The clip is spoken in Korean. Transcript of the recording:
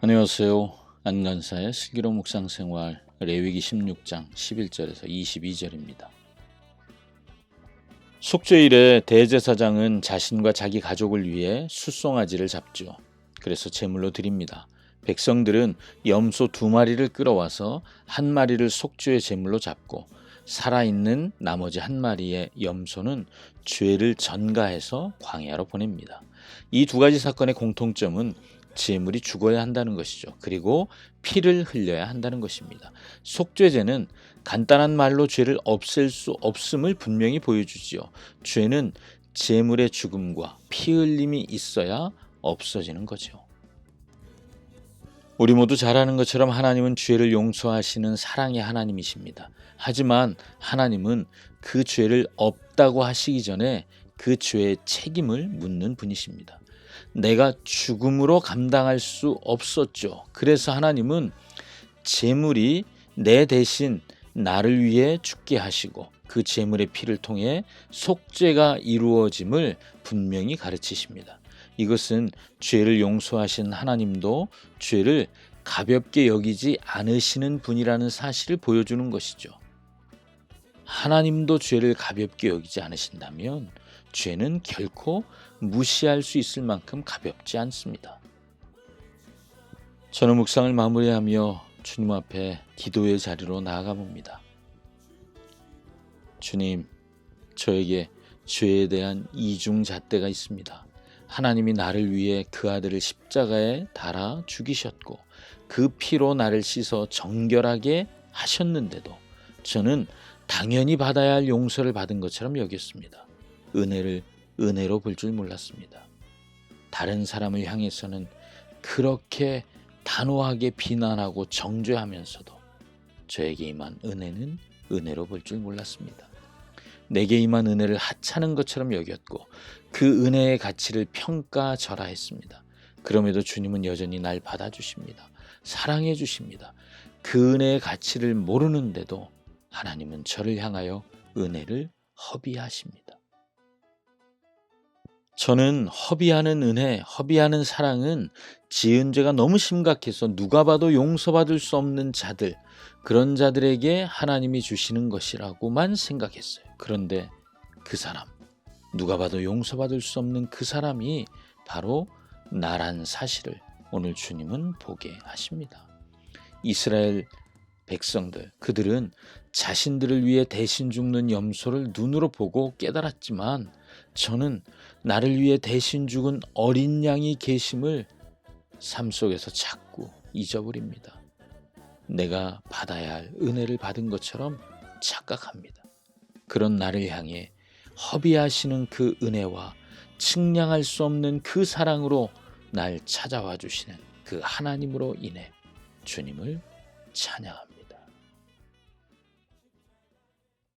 안녕하세요. 안간사의 슬기로운 묵상생활 레위기 16장 11절에서 22절입니다. 속죄일에 대제사장은 자신과 자기 가족을 위해 숫송아지를 잡죠. 그래서 제물로 드립니다. 백성들은 염소 2마리를 끌어와서 1마리를 속죄의 제물로 잡고 살아있는 나머지 1마리의 염소는 죄를 전가해서 광야로 보냅니다. 이 두 가지 사건의 공통점은 제물이 죽어야 한다는 것이죠. 그리고 피를 흘려야 한다는 것입니다. 속죄제는 간단한 말로 죄를 없앨 수 없음을 분명히 보여주지요. 죄는 제물의 죽음과 피 흘림이 있어야 없어지는 거죠. 우리 모두 잘 아는 것처럼 하나님은 죄를 용서하시는 사랑의 하나님이십니다. 하지만 하나님은 그 죄를 없다고 하시기 전에 그 죄의 책임을 묻는 분이십니다. 내가 죽음으로 감당할 수 없었죠. 그래서 하나님은 제물이 내 대신 나를 위해 죽게 하시고 그 제물의 피를 통해 속죄가 이루어짐을 분명히 가르치십니다. 이것은 죄를 용서하신 하나님도 죄를 가볍게 여기지 않으시는 분이라는 사실을 보여주는 것이죠. 하나님도 죄를 가볍게 여기지 않으신다면 죄는 결코 무시할 수 있을 만큼 가볍지 않습니다. 저는 묵상을 마무리하며 주님 앞에 기도의 자리로 나아가 봅니다. 주님, 저에게 죄에 대한 이중잣대가 있습니다. 하나님이 나를 위해 그 아들을 십자가에 달아 죽이셨고 그 피로 나를 씻어 정결하게 하셨는데도 저는 당연히 받아야 할 용서를 받은 것처럼 여겼습니다. 은혜를 은혜로 볼 줄 몰랐습니다. 다른 사람을 향해서는 그렇게 단호하게 비난하고 정죄하면서도 저에게 임한 은혜는 은혜로 볼 줄 몰랐습니다. 내게 임한 은혜를 하찮은 것처럼 여겼고 그 은혜의 가치를 평가절하했습니다. 그럼에도 주님은 여전히 날 받아주십니다. 사랑해 주십니다. 그 은혜의 가치를 모르는데도 하나님은 저를 향하여 은혜를 허비하십니다. 저는 허비하는 은혜, 허비하는 사랑은 지은 죄가 너무 심각해서 누가 봐도 용서받을 수 없는 자들, 그런 자들에게 하나님이 주시는 것이라고만 생각했어요. 그런데 그 사람, 누가 봐도 용서받을 수 없는 그 사람이 바로 나란 사실을 오늘 주님은 보게 하십니다. 이스라엘 백성들, 그들은 자신들을 위해 대신 죽는 염소를 눈으로 보고 깨달았지만 저는 나를 위해 대신 죽은 어린 양이 계심을 삶 속에서 자꾸 잊어버립니다. 내가 받아야 할 은혜를 받은 것처럼 착각합니다. 그런 나를 향해 허비하시는 그 은혜와 측량할 수 없는 그 사랑으로 날 찾아와 주시는 그 하나님으로 인해 주님을 찬양합니다.